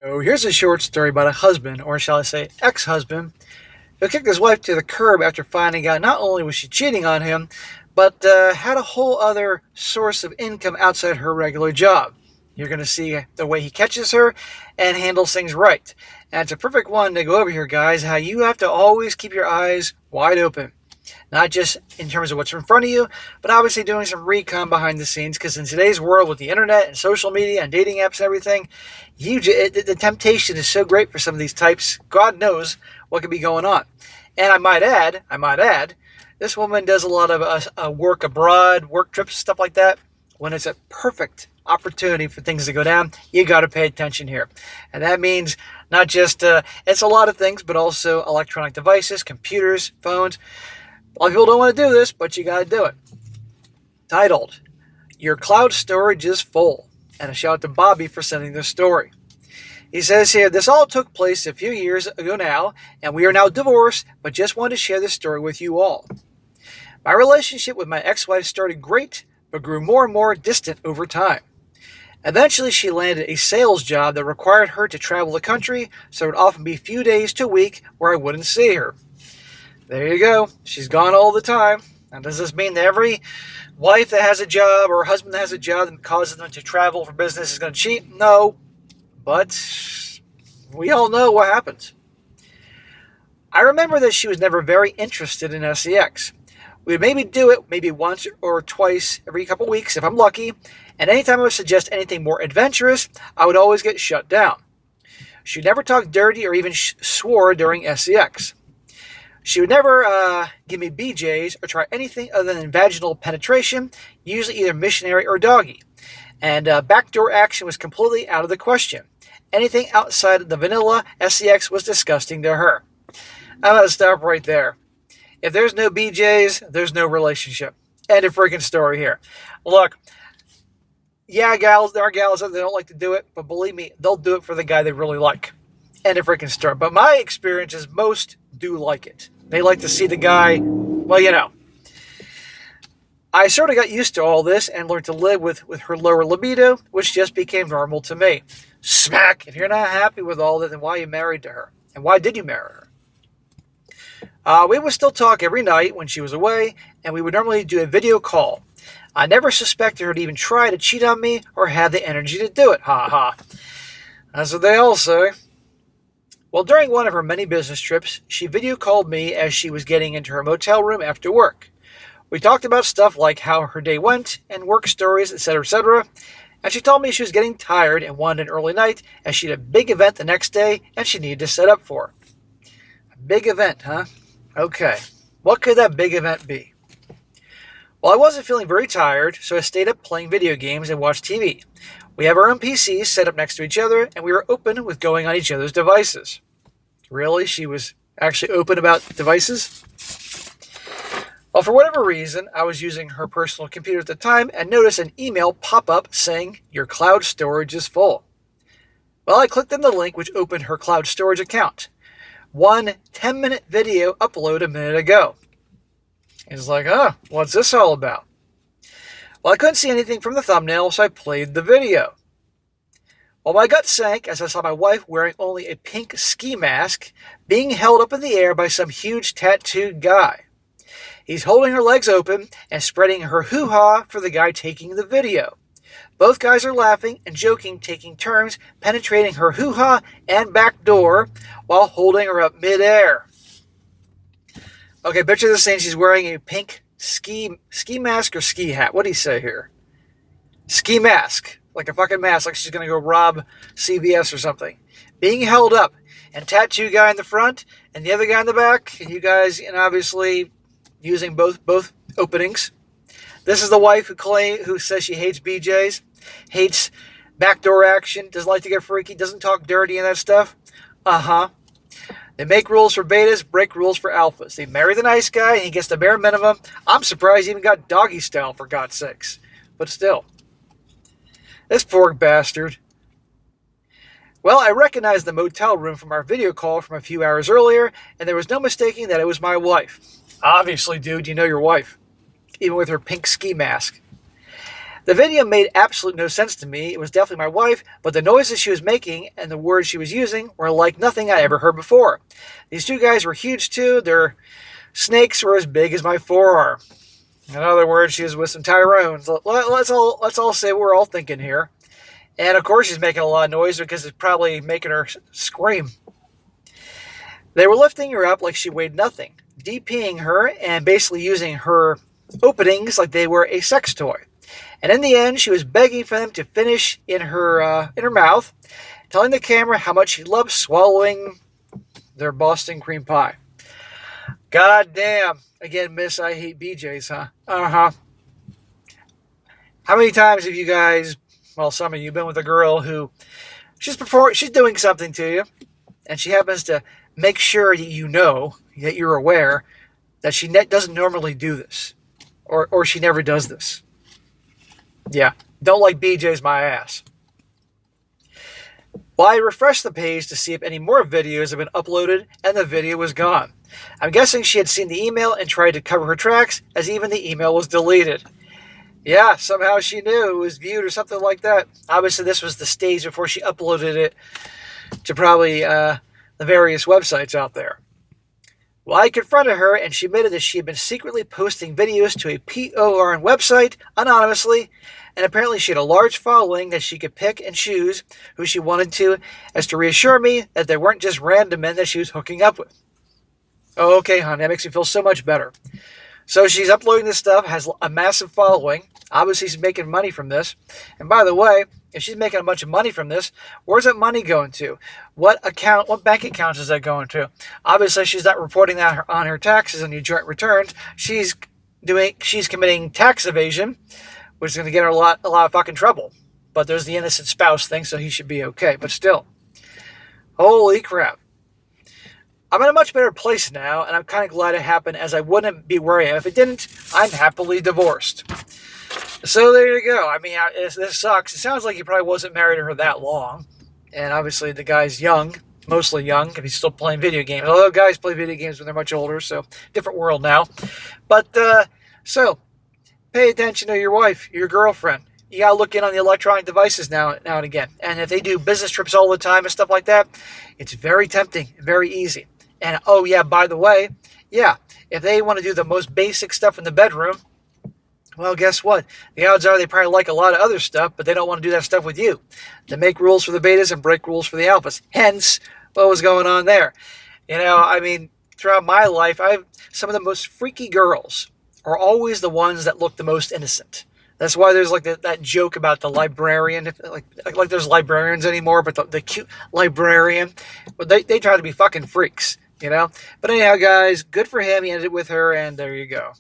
Oh, here's a short story about a husband, or shall I say ex-husband, who kicked his wife to the curb after finding out not only was she cheating on him, but had a whole other source of income outside her regular job. You're going to see the way he catches her and handles things right. And it's a perfect one to go over here, guys, how you have to always keep your eyes wide open. Not just in terms of what's in front of you, but obviously doing some recon behind the scenes, because in today's world with the internet and social media and dating apps and everything, the temptation is so great for some of these types. God knows what could be going on. And I might add, this woman does a lot of work abroad, work trips, stuff like that. When it's a perfect opportunity for things to go down, you got to pay attention here. And that means not just, it's a lot of things, but also electronic devices, computers, phones. A lot of people don't want to do this, but you got to do it. Titled, Your Cloud Storage is Full. And a shout out to Bobby for sending this story. He says here, this all took place a few years ago now, and we are now divorced, but just wanted to share this story with you all. My relationship with my ex-wife started great, but grew more and more distant over time. Eventually, she landed a sales job that required her to travel the country, so it would often be a few days to a week where I wouldn't see her. There you go. She's gone all the time. Now, does this mean that every wife that has a job or husband that has a job that causes them to travel for business is going to cheat? No. But we all know what happens. I remember that she was never very interested in sex. We would maybe do it maybe once or twice every couple weeks if I'm lucky, and anytime I would suggest anything more adventurous, I would always get shut down. She never talked dirty or even swore during sex. She would never give me BJs or try anything other than vaginal penetration, usually either missionary or doggy. And backdoor action was completely out of the question. Anything outside of the vanilla sex was disgusting to her. I'm going to stop right there. If there's no BJs, there's no relationship. End of freaking story here. Look, yeah, gals, there are gals that they don't like to do it, but believe me, they'll do it for the guy they really like. End of freaking story. But my experience is most do like it. They like to see the guy, well, you know. I sort of got used to all this and learned to live with her lower libido, which just became normal to me. Smack! If you're not happy with all that, then why are you married to her? And why did you marry her? We would still talk every night when she was away, and we would normally do a video call. I never suspected her to even try to cheat on me or have the energy to do it. Ha ha. That's what they all say. Well, during one of her many business trips, she video called me as she was getting into her motel room after work. We talked about stuff like how her day went and work stories, etc., etc., and she told me she was getting tired and wanted an early night as she had a big event the next day and she needed to set up for. A big event, huh? Okay. What could that big event be? Well, I wasn't feeling very tired, so I stayed up playing video games and watched TV. We have our own PCs set up next to each other, and we were open with going on each other's devices. Really? She was actually open about devices? Well, for whatever reason, I was using her personal computer at the time and noticed an email pop up saying, "Your cloud storage is full." Well, I clicked on the link which opened her cloud storage account. One 10-minute video upload a minute ago. He's like, what's this all about? Well, I couldn't see anything from the thumbnail, so I played the video. Well, my gut sank as I saw my wife wearing only a pink ski mask being held up in the air by some huge tattooed guy. He's holding her legs open and spreading her hoo-ha for the guy taking the video. Both guys are laughing and joking, taking turns penetrating her hoo-ha and back door while holding her up midair. Okay, picture this scene. She's wearing a pink ski mask or ski hat. What do you say here? Ski mask. Like a fucking mask, like she's going to go rob CVS or something. Being held up. And tattoo guy in the front and the other guy in the back. And you guys, obviously using both openings. This is the wife who says she hates BJs, hates backdoor action, doesn't like to get freaky, doesn't talk dirty and that stuff. They make rules for betas, break rules for alphas. They marry the nice guy and he gets the bare minimum. I'm surprised he even got doggy style, for God's sakes. But still. This poor bastard. Well, I recognized the motel room from our video call from a few hours earlier, and there was no mistaking that it was my wife. Obviously, dude, you know your wife. Even with her pink ski mask. The video made absolute no sense to me. It was definitely my wife, but the noises she was making and the words she was using were like nothing I ever heard before. These two guys were huge too. Their snakes were as big as my forearm. In other words, she was with some Tyrones. Let's all say what we're all thinking here. And of course she's making a lot of noise because it's probably making her scream. They were lifting her up like she weighed nothing, DPing her and basically using her openings like they were a sex toy. And in the end, she was begging for them to finish in her mouth, telling the camera how much she loved swallowing their Boston cream pie. God damn. Again, miss, I hate BJ's, huh? Uh-huh. How many times have you guys, well, some of you, been with a girl who she's doing something to you, and she happens to make sure that you know, that you're aware, that she doesn't normally do this, or she never does this. Yeah, don't like BJ's my ass. Well, I refreshed the page to see if any more videos have been uploaded, and the video was gone. I'm guessing she had seen the email and tried to cover her tracks, as even the email was deleted. Yeah, somehow she knew it was viewed or something like that. Obviously, this was the stage before she uploaded it to probably the various websites out there. Well, I confronted her, and she admitted that she had been secretly posting videos to a PORN website anonymously, and apparently she had a large following that she could pick and choose who she wanted to, as to reassure me that they weren't just random men that she was hooking up with. Oh, okay, hon, that makes me feel so much better. So she's uploading this stuff, has a massive following. Obviously, she's making money from this. And by the way, if she's making a bunch of money from this, where's that money going to? What bank accounts is that going to? Obviously, she's not reporting that on her taxes and your joint returns. She's committing tax evasion, which is going to get her a lot of fucking trouble. But there's the innocent spouse thing, so he should be okay. But still, holy crap. I'm in a much better place now, and I'm kind of glad it happened, as I wouldn't be where I am if it didn't. I'm happily divorced. So there you go. I mean, this sucks. It sounds like he probably wasn't married to her that long. And obviously the guy's young, mostly young, because he's still playing video games. Although guys play video games when they're much older, so different world now. But, so, pay attention to your wife, your girlfriend. You gotta look in on the electronic devices now and again. And if they do business trips all the time and stuff like that, it's very tempting, very easy. And, oh yeah, by the way, yeah, if they want to do the most basic stuff in the bedroom, well, guess what? The odds are they probably like a lot of other stuff, but they don't want to do that stuff with you. They make rules for the betas and break rules for the alphas. Hence, what was going on there? You know, I mean, throughout my life, some of the most freaky girls are always the ones that look the most innocent. That's why there's like that joke about the librarian, like there's librarians anymore, but the cute librarian, well, they try to be fucking freaks, you know? But anyhow, guys, good for him. He ended it with her, and there you go.